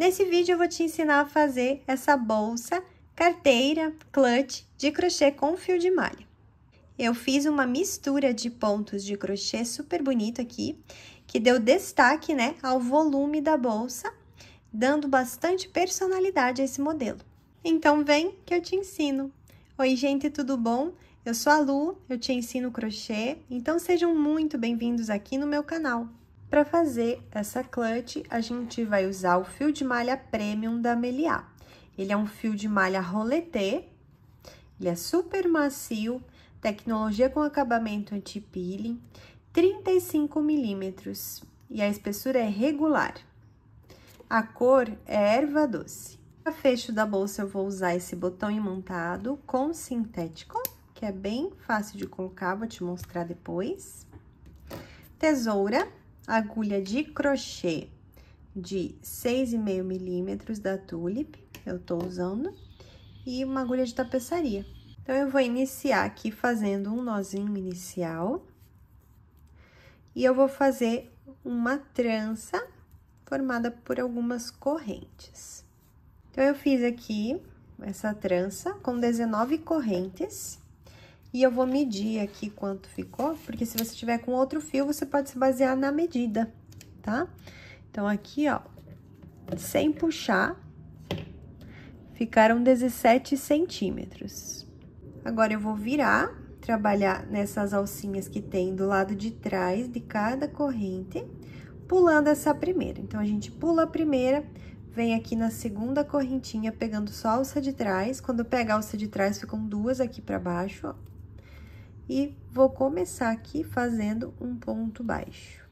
Nesse vídeo eu vou te ensinar a fazer essa bolsa, carteira, clutch de crochê com fio de malha. Eu fiz uma mistura de pontos de crochê super bonito aqui, que deu destaque, né, ao volume da bolsa, dando bastante personalidade a esse modelo. Então, vem que eu te ensino. Oi, gente, tudo bom? Eu sou a Lu, eu te ensino crochê, então sejam muito bem-vindos aqui no meu canal. Para fazer essa clutch, a gente vai usar o fio de malha Premium da Meliá. Ele é um fio de malha roletê, ele é super macio, tecnologia com acabamento anti-peeling, 35 milímetros e a espessura é regular. A cor é erva doce. Para fecho da bolsa, eu vou usar esse botão imantado com sintético, que é bem fácil de colocar, vou te mostrar depois. Tesoura, agulha de crochê de 6,5 milímetros da Tulip, eu tô usando, e uma agulha de tapeçaria. Então, eu vou iniciar aqui fazendo um nozinho inicial, e eu vou fazer uma trança formada por algumas correntes. Então, eu fiz aqui essa trança com 19 correntes, e eu vou medir aqui quanto ficou, porque se você tiver com outro fio, você pode se basear na medida, tá? Então, aqui, ó, sem puxar, ficaram 17 centímetros. Agora, eu vou virar, trabalhar nessas alcinhas que tem do lado de trás de cada corrente, pulando essa primeira. Então, a gente pula a primeira, vem aqui na segunda correntinha, pegando só a alça de trás. Quando eu pegar a alça de trás, ficam duas aqui pra baixo, ó. E vou começar aqui fazendo um ponto baixo.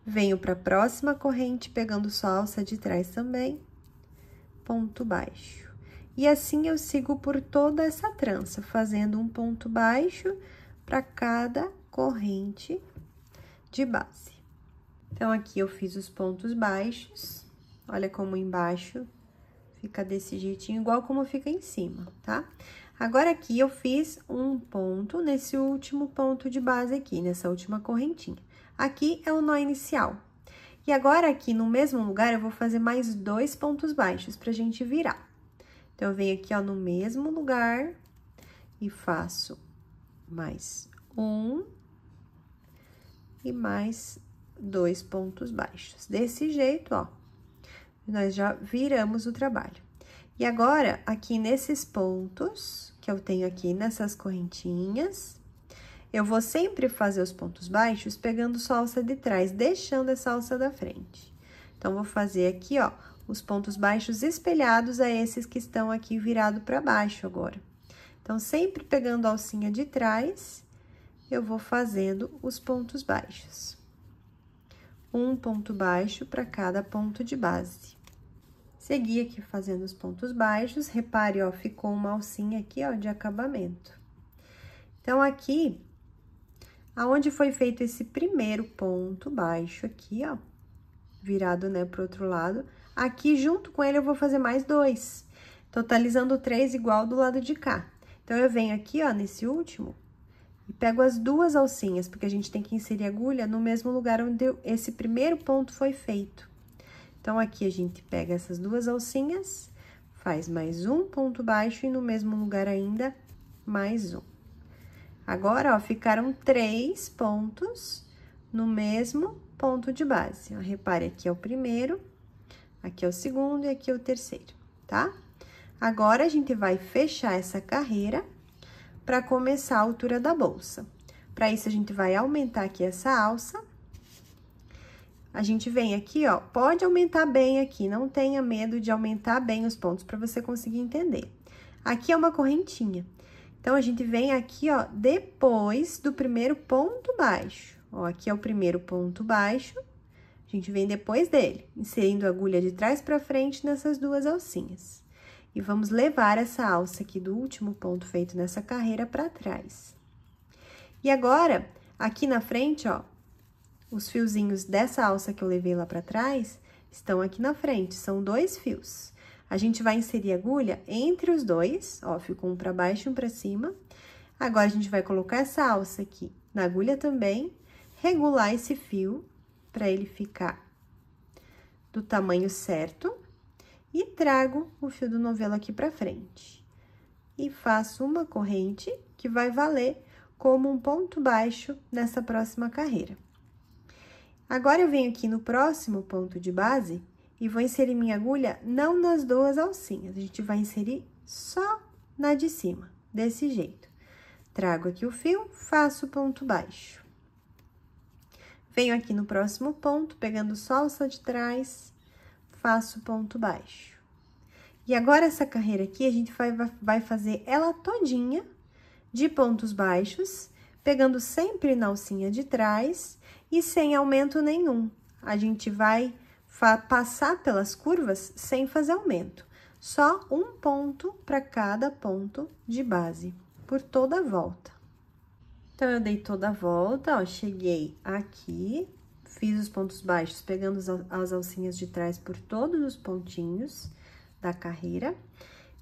Venho para a próxima corrente, pegando só a alça de trás também, ponto baixo. E assim eu sigo por toda essa trança, fazendo um ponto baixo para cada corrente de base. Então, aqui eu fiz os pontos baixos, olha como embaixo fica desse jeitinho, igual como fica em cima, tá? Agora, aqui eu fiz um ponto nesse último ponto de base aqui, nessa última correntinha. Aqui é o nó inicial. E agora, aqui no mesmo lugar, eu vou fazer mais 2 pontos baixos pra gente virar. Então, eu venho aqui, ó, no mesmo lugar e faço mais um e mais 2 pontos baixos. Desse jeito, ó, nós já viramos o trabalho. E agora, aqui nesses pontos que eu tenho aqui nessas correntinhas, eu vou sempre fazer os pontos baixos pegando só a alça de trás, deixando essa alça da frente. Então, vou fazer aqui, ó, os pontos baixos espelhados a esses que estão aqui virado para baixo agora. Então, sempre pegando a alcinha de trás, eu vou fazendo os pontos baixos. Um ponto baixo para cada ponto de base. Segui aqui fazendo os pontos baixos, repare, ó, ficou uma alcinha aqui, ó, de acabamento. Então, aqui, aonde foi feito esse primeiro ponto baixo aqui, ó, virado, né, pro outro lado, aqui junto com ele eu vou fazer mais 2, totalizando 3 igual do lado de cá. Então, eu venho aqui, ó, nesse último, e pego as 2 alcinhas, porque a gente tem que inserir a agulha no mesmo lugar onde esse primeiro ponto foi feito. Então, aqui a gente pega essas 2 alcinhas, faz mais um ponto baixo e no mesmo lugar ainda, mais um. Agora, ó, ficaram 3 pontos no mesmo ponto de base. Ó, repare, aqui é o primeiro, aqui é o segundo e aqui é o terceiro, tá? Agora, a gente vai fechar essa carreira para começar a altura da bolsa. Para isso, a gente vai aumentar aqui essa alça. A gente vem aqui, ó, pode aumentar bem aqui, não tenha medo de aumentar bem os pontos para você conseguir entender. Aqui é uma correntinha. Então, a gente vem aqui, ó, depois do primeiro ponto baixo. Ó, aqui é o primeiro ponto baixo, a gente vem depois dele, inserindo a agulha de trás para frente nessas 2 alcinhas. E vamos levar essa alça aqui do último ponto feito nessa carreira para trás. E agora, aqui na frente, ó, os fiozinhos dessa alça que eu levei lá pra trás estão aqui na frente, são 2 fios. A gente vai inserir a agulha entre os 2, ó, ficou um pra baixo e um pra cima. Agora, a gente vai colocar essa alça aqui na agulha também, regular esse fio pra ele ficar do tamanho certo e trago o fio do novelo aqui pra frente. E faço uma corrente que vai valer como um ponto baixo nessa próxima carreira. Agora, eu venho aqui no próximo ponto de base e vou inserir minha agulha não nas duas alcinhas, a gente vai inserir só na de cima, desse jeito. Trago aqui o fio, faço ponto baixo. Venho aqui no próximo ponto, pegando só a alça de trás, faço ponto baixo. E agora, essa carreira aqui, a gente vai fazer ela todinha de pontos baixos, pegando sempre na alcinha de trás e sem aumento nenhum. A gente vai passar pelas curvas sem fazer aumento. Só um ponto para cada ponto de base, por toda a volta. Então, eu dei toda a volta, ó, cheguei aqui, fiz os pontos baixos, pegando as alcinhas de trás por todos os pontinhos da carreira.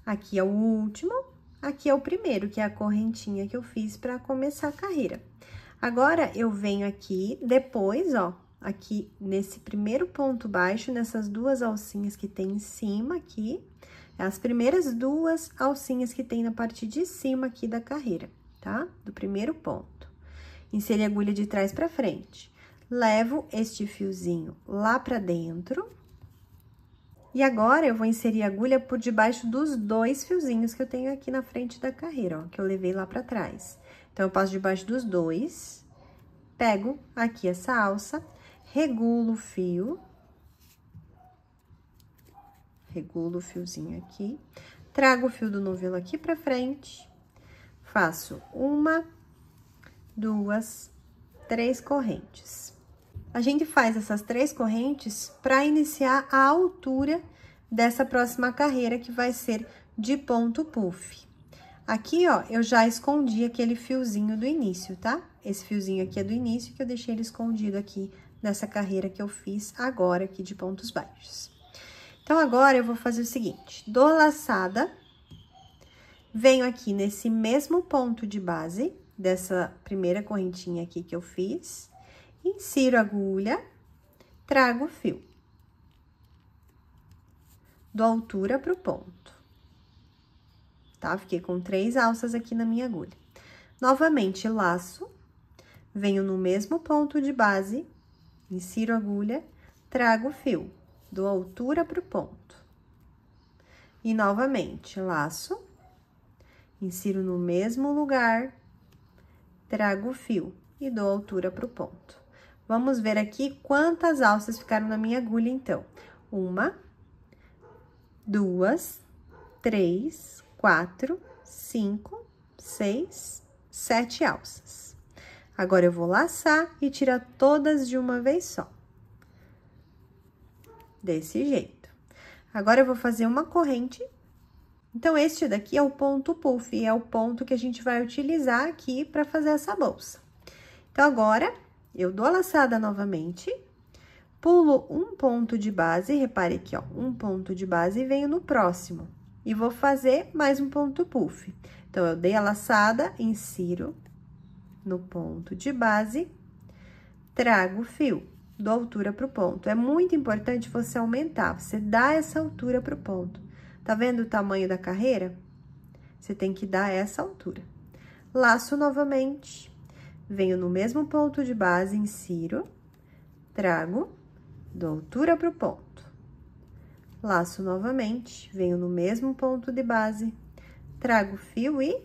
Aqui é o último, aqui é o primeiro, que é a correntinha que eu fiz para começar a carreira. Agora, eu venho aqui, depois, ó, aqui nesse primeiro ponto baixo, nessas duas alcinhas que tem em cima aqui, as primeiras duas alcinhas que tem na parte de cima aqui da carreira, tá? Do primeiro ponto. Inseri a agulha de trás pra frente. Levo este fiozinho lá pra dentro. E agora, eu vou inserir a agulha por debaixo dos dois fiozinhos que eu tenho aqui na frente da carreira, ó, que eu levei lá pra trás. Então, eu passo debaixo dos dois, pego aqui essa alça, regulo o fio. Regulo o fiozinho aqui, trago o fio do novelo aqui pra frente, faço uma, duas, três correntes. A gente faz essas três correntes para iniciar a altura dessa próxima carreira, que vai ser de ponto puff. Aqui, ó, eu já escondi aquele fiozinho do início, tá? Esse fiozinho aqui é do início, que eu deixei ele escondido aqui nessa carreira que eu fiz agora aqui de pontos baixos. Então, agora, eu vou fazer o seguinte, dou a laçada, venho aqui nesse mesmo ponto de base, dessa primeira correntinha aqui que eu fiz, insiro a agulha, trago o fio. Dou altura pro ponto, tá? Fiquei com 3 alças aqui na minha agulha. Novamente, laço, venho no mesmo ponto de base, insiro a agulha, trago o fio. Dou altura pro ponto. E, novamente, laço, insiro no mesmo lugar, trago o fio e dou altura pro ponto. Vamos ver aqui quantas alças ficaram na minha agulha, então. 1, 2, 3, 4, 5, 6, 7 alças. Agora, eu vou laçar e tirar todas de uma vez só. Desse jeito. Agora, eu vou fazer uma corrente. Então, este daqui é o ponto puff, e é o ponto que a gente vai utilizar aqui para fazer essa bolsa. Então, agora, eu dou a laçada novamente, pulo um ponto de base, repare aqui, ó, um ponto de base e venho no próximo. E vou fazer mais um ponto puff. Então, eu dei a laçada, insiro no ponto de base, trago o fio. Dou altura pro ponto. É muito importante você aumentar, você dá essa altura pro ponto. Tá vendo o tamanho da carreira? Você tem que dar essa altura. Laço novamente, venho no mesmo ponto de base, insiro, trago, dou altura pro ponto. Laço novamente, venho no mesmo ponto de base, trago o fio e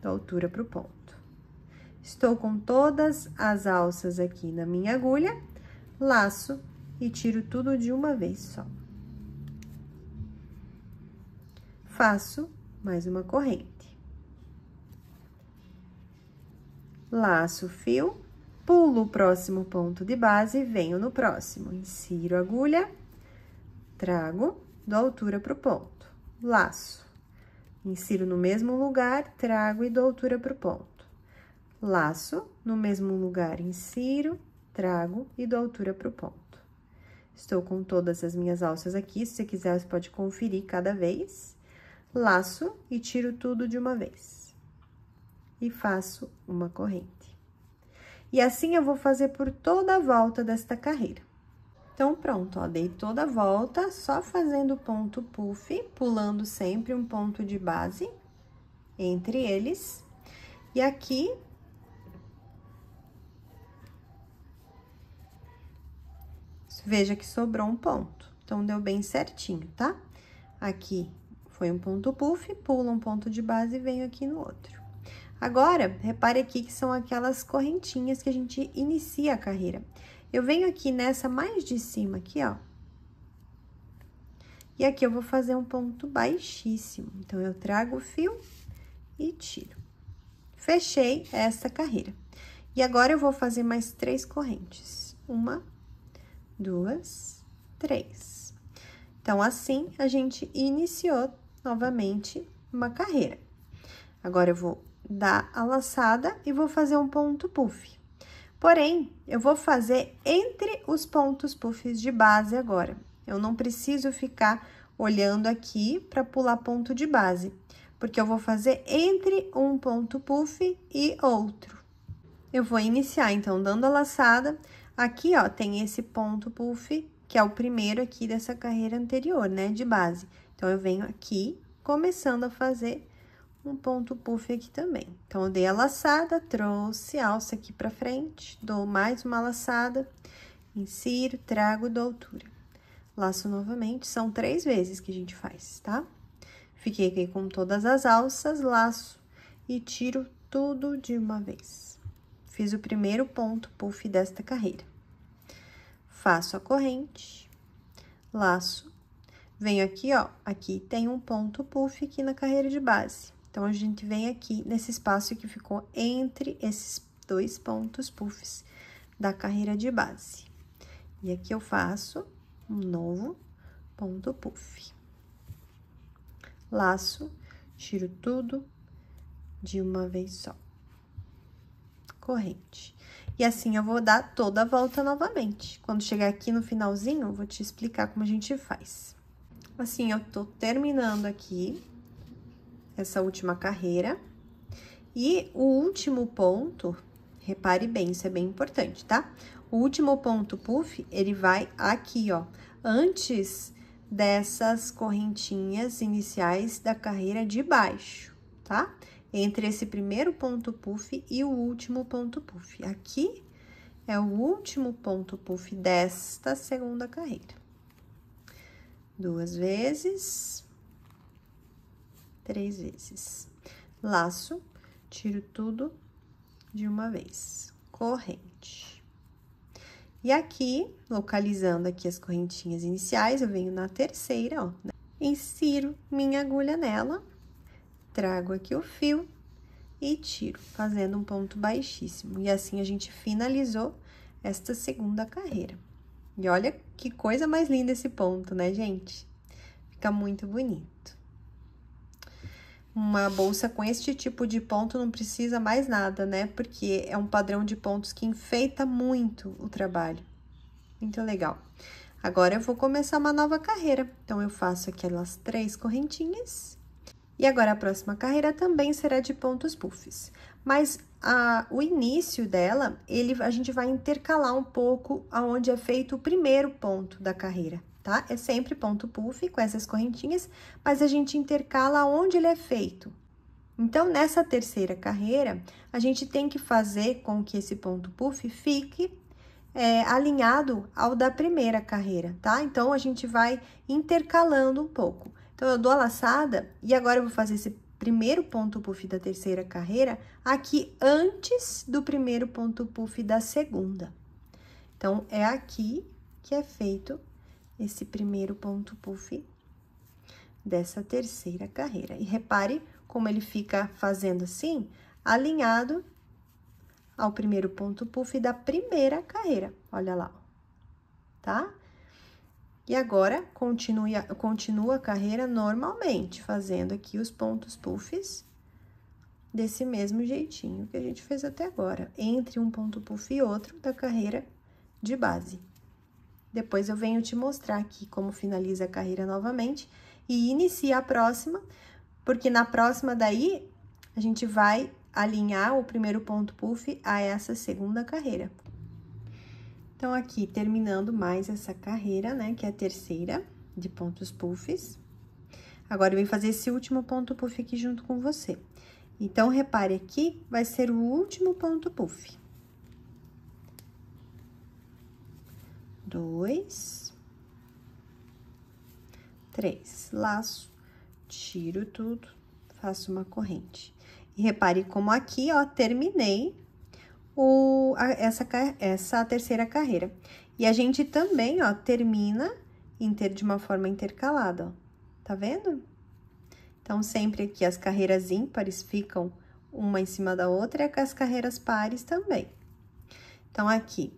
dou altura pro ponto. Estou com todas as alças aqui na minha agulha, laço e tiro tudo de uma vez só. Faço mais uma corrente. Laço o fio, pulo o próximo ponto de base e venho no próximo. Insiro a agulha, trago, dou altura pro ponto. Laço, insiro no mesmo lugar, trago e dou altura pro ponto. Laço, no mesmo lugar, insiro, trago e dou altura pro ponto. Estou com todas as minhas alças aqui, se você quiser, você pode conferir cada vez. Laço e tiro tudo de uma vez. E faço uma corrente. E assim eu vou fazer por toda a volta desta carreira. Então, pronto, ó, dei toda a volta, só fazendo ponto puff, pulando sempre um ponto de base entre eles. E aqui, veja que sobrou um ponto, então, deu bem certinho, tá? Aqui foi um ponto puff, pula um ponto de base e venho aqui no outro. Agora, repare aqui que são aquelas correntinhas que a gente inicia a carreira. Eu venho aqui nessa mais de cima aqui, ó. E aqui eu vou fazer um ponto baixíssimo. Então, eu trago o fio e tiro. Fechei essa carreira. E agora, eu vou fazer mais 3 correntes. 1, 2, 3. Então, assim, a gente iniciou novamente uma carreira. Agora, eu vou dar a laçada e vou fazer um ponto puff. Porém, eu vou fazer entre os pontos puffs de base agora. Eu não preciso ficar olhando aqui para pular ponto de base, porque eu vou fazer entre um ponto puff e outro. Eu vou iniciar, então, dando a laçada. Aqui, ó, tem esse ponto puff, que é o primeiro aqui dessa carreira anterior, né, de base. Então, eu venho aqui, começando a fazer um ponto puff aqui também. Então, eu dei a laçada, trouxe, alça aqui pra frente, dou mais uma laçada, insiro, trago, dou altura. Laço novamente, são 3 vezes que a gente faz, tá? Fiquei aqui com todas as alças, laço e tiro tudo de uma vez. Fiz o primeiro ponto puff desta carreira. Faço a corrente, laço, venho aqui, ó, aqui tem um ponto puff aqui na carreira de base. Então, a gente vem aqui nesse espaço que ficou entre esses 2 pontos puffs da carreira de base. E aqui eu faço um novo ponto puff. Laço, tiro tudo de uma vez só. Corrente. E assim, eu vou dar toda a volta novamente. Quando chegar aqui no finalzinho, eu vou te explicar como a gente faz. Assim, eu tô terminando aqui essa última carreira. E o último ponto, repare bem, isso é bem importante, tá? O último ponto puff, ele vai aqui, ó, antes dessas correntinhas iniciais da carreira de baixo, tá? Entre esse primeiro ponto puff e o último ponto puff. Aqui é o último ponto puff desta segunda carreira. 2 vezes, 3 vezes. Laço, tiro tudo de uma vez. Corrente. E aqui, localizando aqui as correntinhas iniciais, eu venho na terceira, ó. Insiro minha agulha nela, trago aqui o fio e tiro, fazendo um ponto baixíssimo. E assim, a gente finalizou esta segunda carreira. E olha que coisa mais linda esse ponto, né, gente? Fica muito bonito. Uma bolsa com este tipo de ponto não precisa mais nada, né? Porque é um padrão de pontos que enfeita muito o trabalho. Muito legal. Agora, eu vou começar uma nova carreira. Então, eu faço aquelas 3 correntinhas. E agora, a próxima carreira também será de pontos puffs. Mas o início dela, a gente vai intercalar um pouco aonde é feito o primeiro ponto da carreira, tá? É sempre ponto puff com essas correntinhas, mas a gente intercala onde ele é feito. Então, nessa terceira carreira, a gente tem que fazer com que esse ponto puff fique alinhado ao da primeira carreira, tá? Então, a gente vai intercalando um pouco. Então, eu dou a laçada e agora eu vou fazer esse primeiro ponto puff da terceira carreira aqui antes do primeiro ponto puff da segunda. Então, é aqui que é feito esse primeiro ponto puff dessa terceira carreira. E repare como ele fica fazendo assim, alinhado ao primeiro ponto puff da primeira carreira. Olha lá, tá? E agora, continua a carreira normalmente, fazendo aqui os pontos puffs desse mesmo jeitinho que a gente fez até agora, entre um ponto puff e outro da carreira de base. Depois, eu venho te mostrar aqui como finaliza a carreira novamente e inicia a próxima, porque na próxima daí, a gente vai alinhar o primeiro ponto puff a essa segunda carreira. Então, aqui, terminando mais essa carreira, né, que é a terceira de pontos puffs. Agora, eu venho fazer esse último ponto puff aqui junto com você. Então, repare aqui, vai ser o último ponto puff. 2, 3, laço, tiro tudo, faço uma corrente. E repare como aqui, ó, terminei essa terceira carreira. E a gente também, ó, termina de uma forma intercalada, ó. Tá vendo? Então, sempre aqui as carreiras ímpares ficam uma em cima da outra e as carreiras pares também. Então, aqui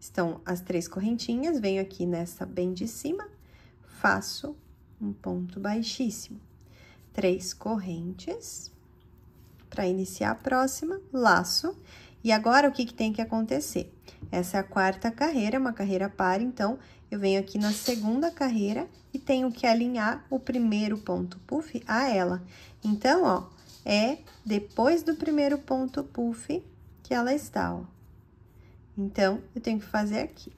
estão as 3 correntinhas, venho aqui nessa bem de cima, faço um ponto baixíssimo. 3 correntes, para iniciar a próxima, laço. E agora, o que que tem que acontecer? Essa é a quarta carreira, uma carreira par, então, eu venho aqui na segunda carreira e tenho que alinhar o primeiro ponto puff a ela. Então, ó, é depois do primeiro ponto puff que ela está, ó. Então, eu tenho que fazer aqui.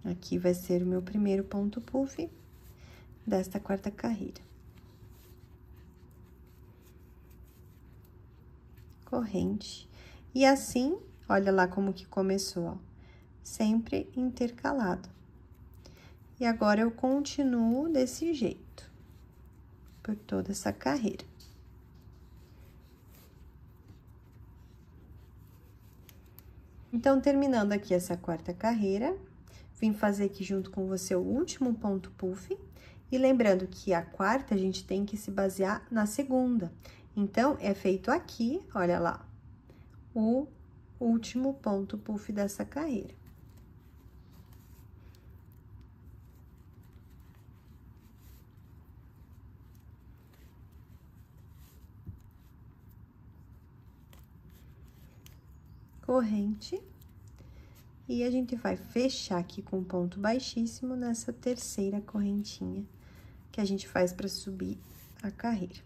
Aqui vai ser o meu primeiro ponto puff desta quarta carreira. Corrente. E assim, olha lá como que começou, ó. Sempre intercalado. E agora, eu continuo desse jeito, por toda essa carreira. Então, terminando aqui essa quarta carreira, vim fazer aqui junto com você o último ponto puff. E lembrando que a quarta, a gente tem que se basear na segunda. Então, é feito aqui, olha lá, o último ponto puff dessa carreira. Corrente. E a gente vai fechar aqui com ponto baixíssimo nessa terceira correntinha que a gente faz para subir a carreira.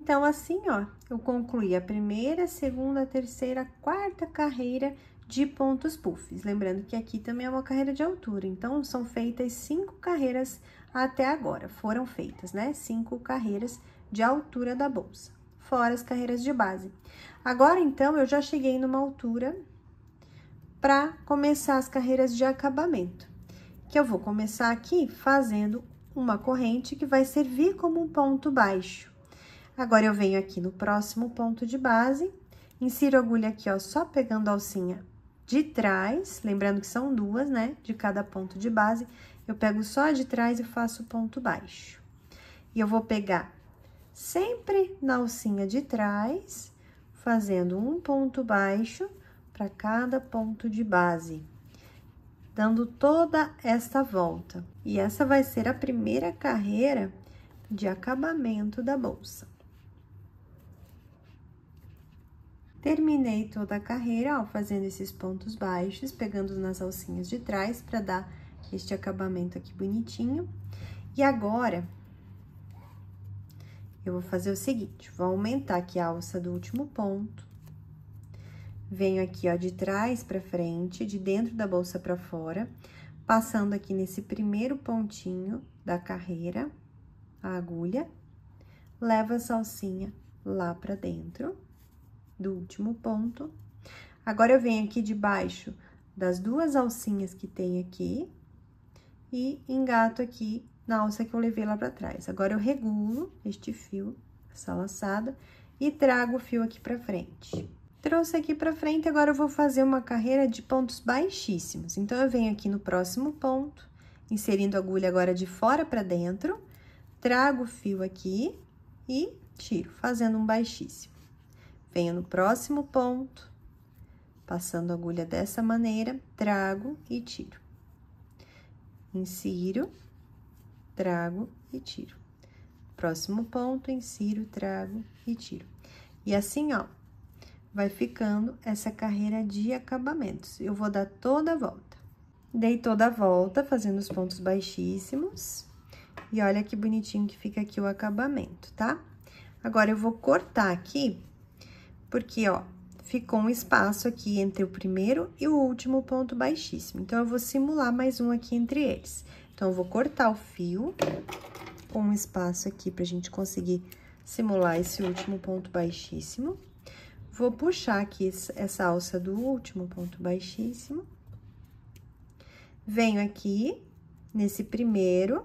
Então, assim, ó, eu concluí a primeira, segunda, terceira, quarta carreira de pontos puffs. Lembrando que aqui também é uma carreira de altura, então, são feitas 5 carreiras até agora. Foram feitas, né? 5 carreiras de altura da bolsa, fora as carreiras de base. Agora, então, eu já cheguei numa altura para começar as carreiras de acabamento, que eu vou começar aqui fazendo uma corrente que vai servir como um ponto baixo. Agora, eu venho aqui no próximo ponto de base, insiro a agulha aqui, ó, só pegando a alcinha de trás, lembrando que são 2, né, de cada ponto de base, eu pego só a de trás e faço ponto baixo. E eu vou pegar sempre na alcinha de trás, fazendo um ponto baixo para cada ponto de base, dando toda esta volta. E essa vai ser a primeira carreira de acabamento da bolsa. Terminei toda a carreira, ó, fazendo esses pontos baixos, pegando nas alcinhas de trás para dar este acabamento aqui bonitinho. E agora, eu vou fazer o seguinte, vou aumentar aqui a alça do último ponto. Venho aqui, ó, de trás pra frente, de dentro da bolsa pra fora, passando aqui nesse primeiro pontinho da carreira, a agulha, levo essa alcinha lá pra dentro do último ponto. Agora, eu venho aqui debaixo das 2 alcinhas que tem aqui e engato aqui na alça que eu levei lá pra trás. Agora, eu regulo este fio, essa laçada, e trago o fio aqui pra frente. Trouxe aqui pra frente, agora eu vou fazer uma carreira de pontos baixíssimos. Então, eu venho aqui no próximo ponto, inserindo a agulha agora de fora pra dentro, trago o fio aqui e tiro, fazendo um baixíssimo. Venho no próximo ponto, passando a agulha dessa maneira, trago e tiro. Insiro, trago e tiro. Próximo ponto, insiro, trago e tiro. E assim, ó, vai ficando essa carreira de acabamentos. Eu vou dar toda a volta. Dei toda a volta, fazendo os pontos baixíssimos. E olha que bonitinho que fica aqui o acabamento, tá? Agora, eu vou cortar aqui, porque, ó, ficou um espaço aqui entre o primeiro e o último ponto baixíssimo. Então, eu vou simular mais um aqui entre eles. Então, eu vou cortar o fio com um espaço aqui pra gente conseguir simular esse último ponto baixíssimo. Vou puxar aqui essa alça do último ponto baixíssimo. Venho aqui nesse primeiro,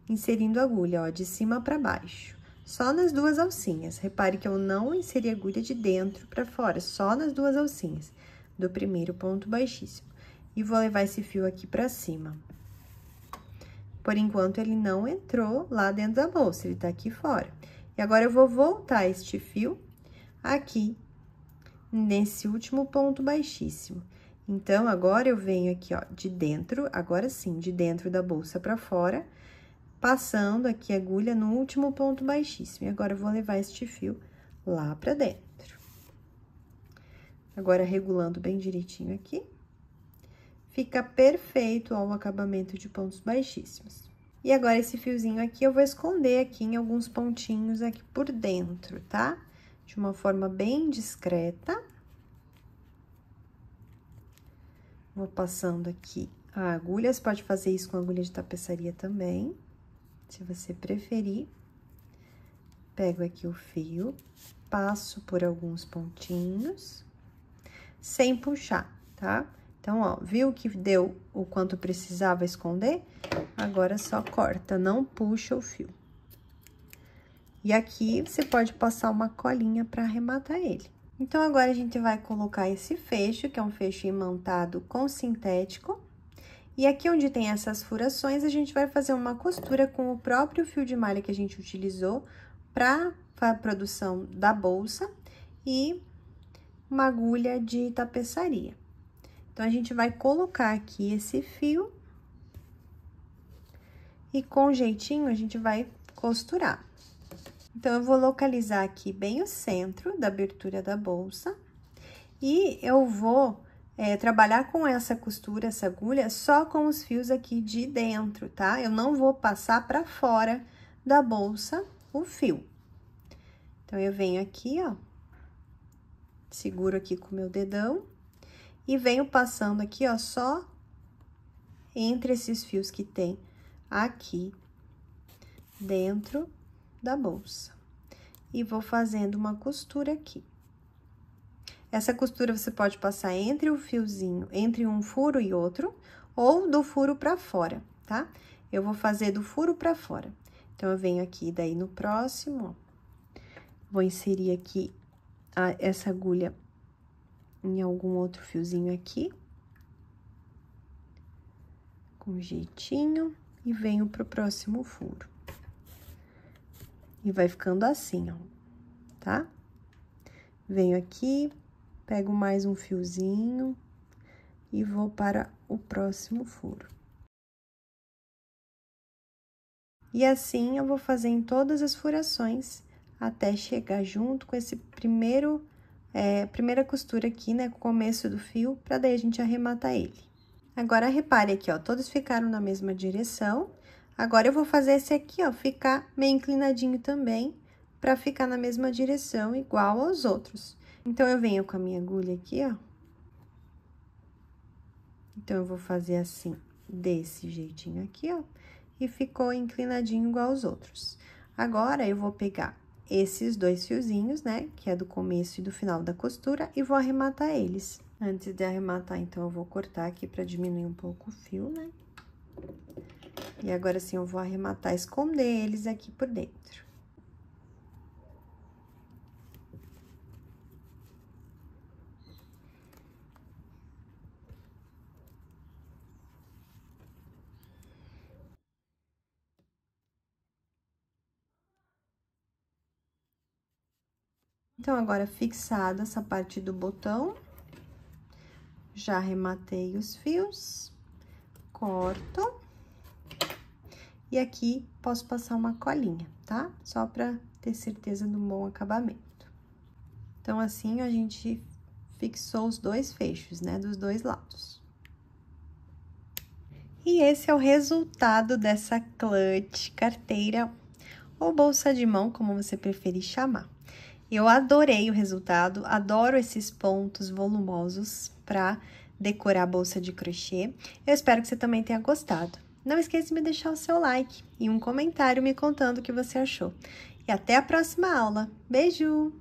inserindo a agulha, ó, de cima pra baixo. Só nas duas alcinhas. Repare que eu não inseri a agulha de dentro pra fora, só nas duas alcinhas do primeiro ponto baixíssimo. E vou levar esse fio aqui pra cima. Por enquanto, ele não entrou lá dentro da bolsa, ele tá aqui fora. E agora, eu vou voltar este fio aqui, nesse último ponto baixíssimo. Então, agora, eu venho aqui, ó, de dentro, agora sim, de dentro da bolsa pra fora, passando aqui a agulha no último ponto baixíssimo. E agora, eu vou levar este fio lá pra dentro. Agora, regulando bem direitinho aqui. Fica perfeito, ó, o acabamento de pontos baixíssimos. E agora, esse fiozinho aqui, eu vou esconder aqui em alguns pontinhos aqui por dentro, tá? De uma forma bem discreta. Vou passando aqui a agulha, você pode fazer isso com agulha de tapeçaria também, se você preferir. Pego aqui o fio, passo por alguns pontinhos, sem puxar, tá? Então, ó, viu que deu o quanto precisava esconder? Agora, só corta, não puxa o fio. E aqui, você pode passar uma colinha pra arrematar ele. Então, agora, a gente vai colocar esse fecho, que é um fecho imantado com sintético. E aqui onde tem essas furações, a gente vai fazer uma costura com o próprio fio de malha que a gente utilizou para a produção da bolsa e uma agulha de tapeçaria. Então, a gente vai colocar aqui esse fio e com jeitinho a gente vai costurar. Então, eu vou localizar aqui bem o centro da abertura da bolsa e eu vou trabalhar com essa costura, essa agulha, só com os fios aqui de dentro, tá? Eu não vou passar pra fora da bolsa o fio. Então, eu venho aqui, ó, seguro aqui com o meu dedão e venho passando aqui, ó, só entre esses fios que tem aqui dentro da bolsa. E vou fazendo uma costura aqui. Essa costura você pode passar entre o fiozinho, entre um furo e outro, ou do furo pra fora, tá? Eu vou fazer do furo pra fora. Então, eu venho aqui, daí no próximo, ó, vou inserir aqui essa agulha em algum outro fiozinho aqui. Com jeitinho, e venho pro próximo furo. E vai ficando assim, ó, tá? Venho aqui, pego mais um fiozinho e vou para o próximo furo. E assim, eu vou fazer em todas as furações, até chegar junto com esse primeira costura aqui, né, com o começo do fio, pra daí a gente arrematar ele. Agora, repare aqui, ó, todos ficaram na mesma direção. Agora, eu vou fazer esse aqui, ó, ficar meio inclinadinho também, pra ficar na mesma direção, igual aos outros. Então, eu venho com a minha agulha aqui, ó. Então, eu vou fazer assim, desse jeitinho aqui, ó, e ficou inclinadinho igual aos outros. Agora, eu vou pegar esses dois fiozinhos, né, que é do começo e do final da costura, e vou arrematar eles. Antes de arrematar, então, eu vou cortar aqui pra diminuir um pouco o fio, né? E agora, sim, eu vou arrematar, esconder eles aqui por dentro. Então, agora, fixada essa parte do botão, já arrematei os fios, corto. E aqui, posso passar uma colinha, tá? Só pra ter certeza do bom acabamento. Então, assim, a gente fixou os dois fechos, né? Dos dois lados. E esse é o resultado dessa clutch, carteira ou bolsa de mão, como você preferir chamar. Eu adorei o resultado, adoro esses pontos volumosos para decorar a bolsa de crochê. Eu espero que você também tenha gostado. Não esqueça de me deixar o seu like e um comentário me contando o que você achou. E até a próxima aula. Beijo!